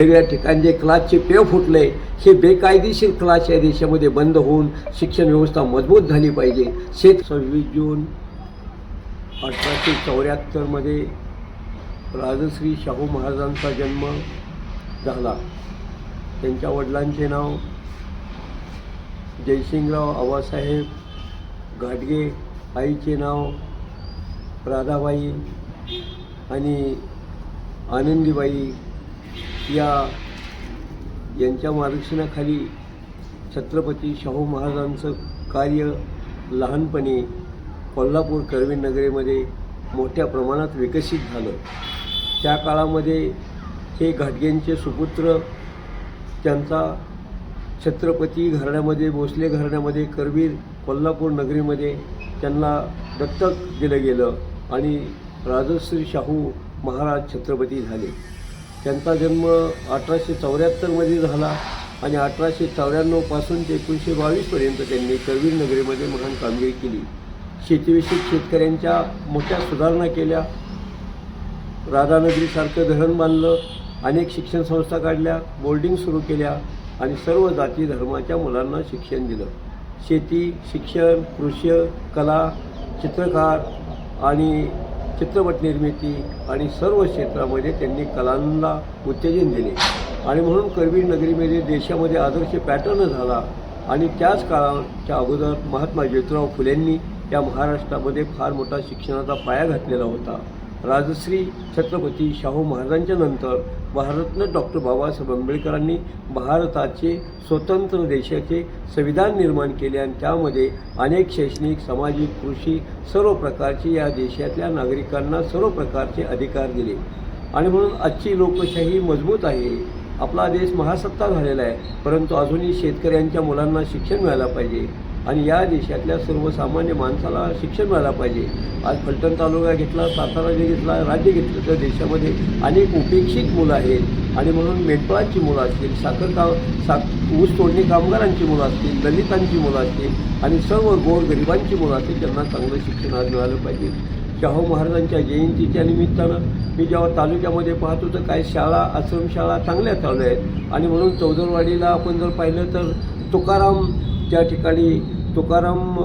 वेगवेगळ्या ठिकाणी जे क्लासचे पेव फुटले, हे बेकायदेशीर क्लास या देशामध्ये बंद होऊन शिक्षण व्यवस्था मजबूत झाली पाहिजे. 26 जून 1874 राजश्री शाहू महाराजांचा जन्म झाला. त्यांच्या वडिलांचे नाव जयसिंगराव आवासाहेब घाटगे, आईचे नाव राधाबाई आणि आनंदीबाई. यांच्या मार्गदर्शनाखाली छत्रपती शाहू महाराजांचं कार्य लहानपणी कोल्हापूर करवीर नगरीमध्ये मोठ्या प्रमाणात विकसित झालं. त्या काळामध्ये हे घाटगेंचे सुपुत्र, त्यांचा छत्रपती घराण्यामध्ये, भोसले घराण्यामध्ये, करवीर कोल्हापूर नगरीमध्ये त्यांना दत्तक दिलं गेलं आणि राजश्री शाहू महाराज छत्रपती झाले. त्यांचा जन्म 1874 झाला आणि 1894 ते 1922 त्यांनी करवीर नगरीमध्ये महान कामगिरी केली. शेतीविषयक शेतकऱ्यांच्या मोठ्या सुधारणा केल्या, राधानगरीसारखं धरण बांधलं, अनेक शिक्षण संस्था काढल्या, बोर्डिंग सुरू केल्या आणि सर्व जाती धर्माच्या मुलांना शिक्षण दिलं. शेती, शिक्षण, कृषी, कला, चित्रकार आणि चित्रपट निर्मिती आणि सर्व क्षेत्रामध्ये त्यांनी कलांना उत्तेजन दिले आणि म्हणून करवीर नगरीमध्ये देशामध्ये आदर्श पॅटर्न झाला. आणि त्याच काळाच्या अगोदर महात्मा ज्योतिराव फुलेंनी या महाराष्ट्रामध्ये फार मोठा शिक्षणाचा पाया घातलेला होता. राजश्री छत्रपती शाहू महाराजांच्या नंतर भारतरत्न डॉक्टर बाबासाहेब आंबेडकरांनी भारताचे स्वतंत्र देशाचे संविधान निर्माण केले आणि त्यामध्ये अनेक शैक्षणिक, सामाजिक, कृषी सर्व प्रकारचे या देशातल्या नागरिकांना सर्व प्रकारचे अधिकार दिले. आणि म्हणून आजची लोकशाही मजबूत आहे. आपला देश महासत्ता झालेला आहे, परंतु अजूनही शेतकऱ्यांच्या मुलांना शिक्षण मिळालं पाहिजे आणि या देशातल्या सर्वसामान्य माणसाला शिक्षण मिळालं पाहिजे. आज फलटण तालुका घेतला, सातारा घेतला, राज्य घेतलं तर देशामध्ये अनेक उपेक्षित मुलं आहेत आणि म्हणून मेंढपाळांची मुलं असतील, ऊस तोडणी कामगारांची मुलं असतील, दलितांची मुलं असतील आणि सर्व गोरगरिबांची मुलं असतील, त्यांना चांगलं शिक्षण आज मिळालं पाहिजे. शाहू महाराजांच्या जयंतीच्या निमित्तानं मी जेव्हा तालुक्यामध्ये पाहतो तर काही शाळा, आश्रमशाळा चांगल्या चालू आहेत आणि म्हणून चौदरवाडीला आपण जर पाहिलं तर तुकाराम, त्या ठिकाणी तुकाराम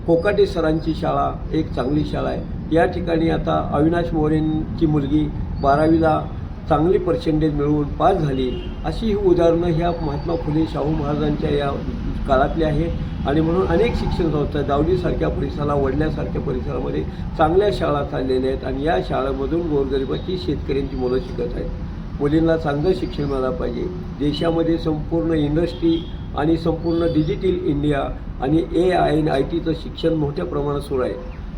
कोकाटे सरांची शाळा एक चांगली शाळा आहे. या ठिकाणी आता अविनाश मोरेंची मुलगी 12वीला चांगली पर्सेंटेज मिळवून पास झाली. अशी ही उदाहरणं ह्या महात्मा फुले शाहू महाराजांच्या या काळातली आहेत आणि म्हणून अनेक शिक्षण संस्था दावलीसारख्या परिसराला, वडल्यासारख्या परिसरामध्ये चांगल्या शाळा चाललेल्या आहेत आणि या शाळांमधून गोरगरिबाची, शेतकऱ्यांची मुलं शिकत आहेत. मुलींना चांगलं शिक्षण मिळालं पाहिजे. देशामध्ये संपूर्ण इंडस्ट्री आणि संपूर्ण डिजिटल इंडिया आणि AI आणि IT शिक्षण मोठ्या प्रमाणात सुरू आहे.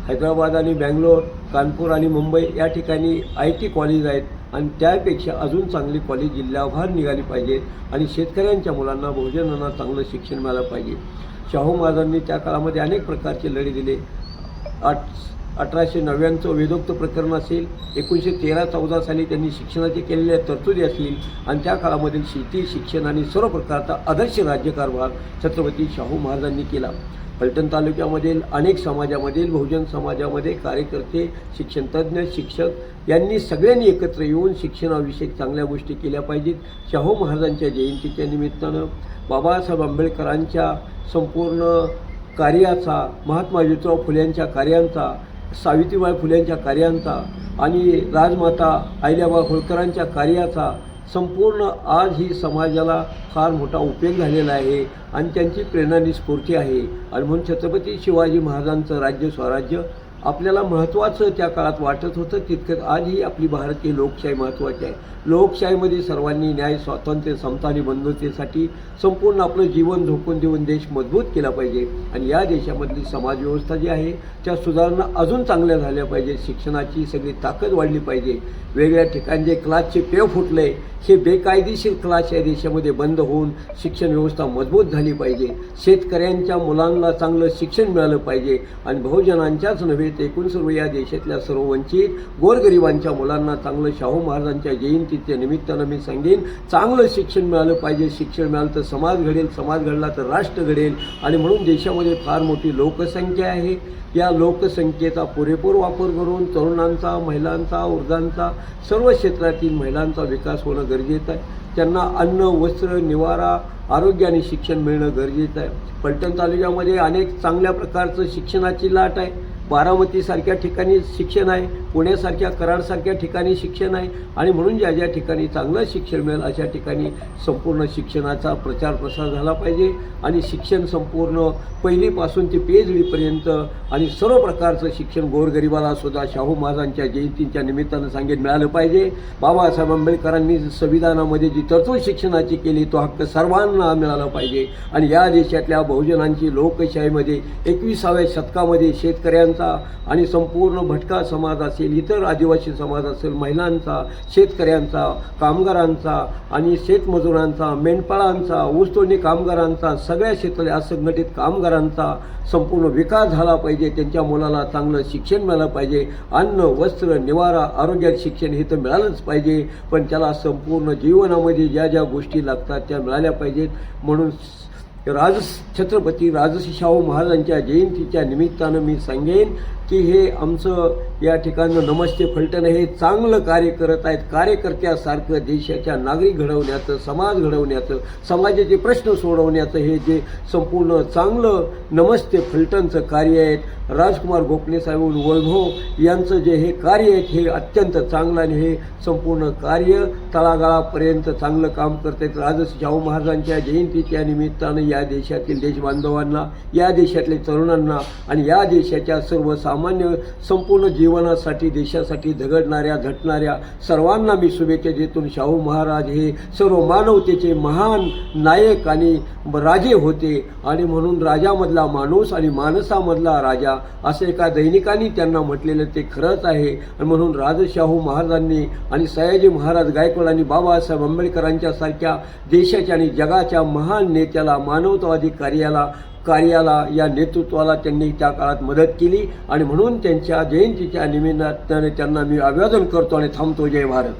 हैदराबाद आणि बँगलोर, कानपूर आणि मुंबई या ठिकाणी IT कॉलेज आहेत आणि त्यापेक्षा अजून चांगली कॉलेज जिल्ह्याबाहेर निघाली पाहिजेत आणि शेतकऱ्यांच्या मुलांना, बहुजनांना चांगलं शिक्षण मिळालं पाहिजे. शाहू महाराजांनी त्या काळामध्ये अनेक प्रकारचे लढे दिले. 1899 वेदोक्त प्रकरण असेल, 1913-14 साली त्यांनी शिक्षणाचे केलेल्या तरतुदी असतील आणि त्या काळामधील शेती, शिक्षण आणि सर्व प्रकारचा आदर्श राज्यकारभार छत्रपती शाहू महाराजांनी केला. फलटण तालुक्यामधील अनेक समाजामधील, बहुजन समाजामध्ये कार्यकर्ते, शिक्षणतज्ज्ञ, शिक्षक यांनी सगळ्यांनी एकत्र येऊन शिक्षणाविषयक चांगल्या गोष्टी केल्या पाहिजेत. शाहू महाराजांच्या जयंतीच्या निमित्तानं बाबासाहेब आंबेडकरांच्या संपूर्ण कार्याचा, महात्मा ज्योतिराव फुल्यांच्या कार्यांचा, सावित्रीबाई फुल्यांच्या कार्यांचा आणि राजमाता अहिल्याबाई होळकरांच्या कार्याचा संपूर्ण आज ही समाजाला फार मोठा उपयोग झालेला आहे आणि त्यांची प्रेरणा आणि स्फूर्ती आहे. आणि म्हणून छत्रपती शिवाजी महाराजांचं राज्य, स्वराज्य आपल्याला महत्त्वाचं त्या काळात वाटत होतं, तितकंच आजही आपली भारतीय लोकशाही महत्त्वाची आहे. लोकशाहीमध्ये सर्वांनी न्याय, स्वातंत्र्य, समता आणि बंधुतेसाठी संपूर्ण आपलं जीवन झोकून देऊन देश मजबूत केला पाहिजे आणि या देशामधली समाजव्यवस्था जी आहे त्या सुधारणा अजून चांगल्या झाल्या पाहिजे. शिक्षणाची सगळी ताकद वाढली पाहिजे. वेगवेगळ्या ठिकाणी जे क्लासचे पेव फुटले, हे बेकायदेशीर क्लास या देशामध्ये बंद होऊन शिक्षण व्यवस्था मजबूत झाली पाहिजे. शेतकऱ्यांच्या मुलांना चांगलं शिक्षण मिळालं पाहिजे आणि बहुजनांच्याच नव्हे समवेत एकूण सर्व या देशातल्या सर्व वंचित गोरगरिबांच्या मुलांना चांगलं शाहू महाराजांच्या जयंतीच्या निमित्तानं मी सांगेन, चांगलं शिक्षण मिळालं पाहिजे. शिक्षण मिळालं तर समाज घडेल, समाज घडला तर राष्ट्र घडेल. आणि म्हणून देशामध्ये फार मोठी लोकसंख्या आहे. या लोकसंख्येचा पुरेपूर वापर करून तरुणांचा, महिलांचा, वृद्धांचा, सर्व क्षेत्रातील महिलांचा विकास होणं गरजेचं आहे. त्यांना अन्न, वस्त्र, निवारा, आरोग्य आणि शिक्षण मिळणं गरजेचं आहे. फलटण तालुक्यामध्ये अनेक चांगल्या प्रकारचं शिक्षणाची लाट आहे. बारामतीसारख्या ठिकाणी शिक्षण आहे, पुण्यासारख्या, कराडसारख्या ठिकाणी शिक्षण आहे. आणि म्हणून ज्या ज्या ठिकाणी चांगलं शिक्षण मिळेल अशा ठिकाणी संपूर्ण शिक्षणाचा प्रचार प्रसार झाला पाहिजे. आणि शिक्षण संपूर्ण पहिलीपासून ते PhD आणि सर्व प्रकारचं शिक्षण गोरगरिबाला सुद्धा शाहू महाराजांच्या जयंतीच्या निमित्तानं सांगेन मिळालं पाहिजे. बाबासाहेब आंबेडकरांनी संविधानामध्ये जी तरतूद शिक्षणाची केली तो हक्क सर्वांना मिळाला पाहिजे. आणि या देशातल्या बहुजनांची लोकशाहीमध्ये 21व्या शतकामध्ये शेतकऱ्यांचा आणि संपूर्ण भटका समाज असेल, इतर आदिवासी समाज असेल, महिलांचा, शेतकऱ्यांचा, कामगारांचा आणि शेतमजुरांचा, मेंढपाळांचा, ऊसतोडणी कामगारांचा, सगळ्या क्षेत्रातल्या असंघटित कामगारांचा संपूर्ण विकास झाला पाहिजे. त्यांच्या मुलाला चांगलं शिक्षण मिळालं पाहिजे. अन्न, वस्त्र, निवारा, आरोग्यात शिक्षण हे तर मिळालंच पाहिजे, पण त्याला संपूर्ण जीवनामध्ये ज्या ज्या गोष्टी लागतात त्या मिळाल्या पाहिजेत. म्हणून छत्रपती राजर्षी शाहू महाराजांच्या जयंतीच्या निमित्तानं मी सांगेन की हे आमचं या ठिकाणं नमस्ते फलटण हे चांगलं कार्य करत आहेत. कार्यकर्त्यासारखं देशाच्या नागरिक घडवण्याचं, समाज घडवण्याचं, समाजाचे प्रश्न सोडवण्याचं हे जे संपूर्ण चांगलं नमस्ते फलटणचं कार्य आहे, राजकुमार गोखले साहेब, वैभव यांचं जे हे कार्य आहे हे अत्यंत चांगलं आणि हे संपूर्ण कार्य तळागाळापर्यंत चांगलं काम करत आहेत. राजर्षी शाहू महाराजांच्या जयंतीच्या निमित्तानं या देशातील देशबांधवांना, या देशातल्या तरुणांना आणि या देशाच्या सर्वसामान्य संपूर्ण जीवनासाठी, देशासाठी झगडणाऱ्या, झटणाऱ्या सर्वांना मी शुभेच्छा देतो. शाहू महाराज हे सर्व मानवतेचे महान नायक आणि राजे होते आणि म्हणून राजामधला माणूस आणि माणसामधला राजा असं एका दैनिकाने त्यांना म्हटलेलं ते खरंच आहे. आणि म्हणून राजशाहू महाराजांनी आणि सयाजी महाराज गायकवाड आणि बाबासाहेब आंबेडकरांच्या सारख्या देशाच्या आणि जगाच्या महान नेत्याला, मानवतावादी कार्याला या नेतृत्वाला त्यांनी त्या काळात मदत केली. आणि म्हणून त्यांच्या जयंतीच्या निमित्ताने त्यांना मी अभिवादन करतो आणि थांबतो. जय भारत.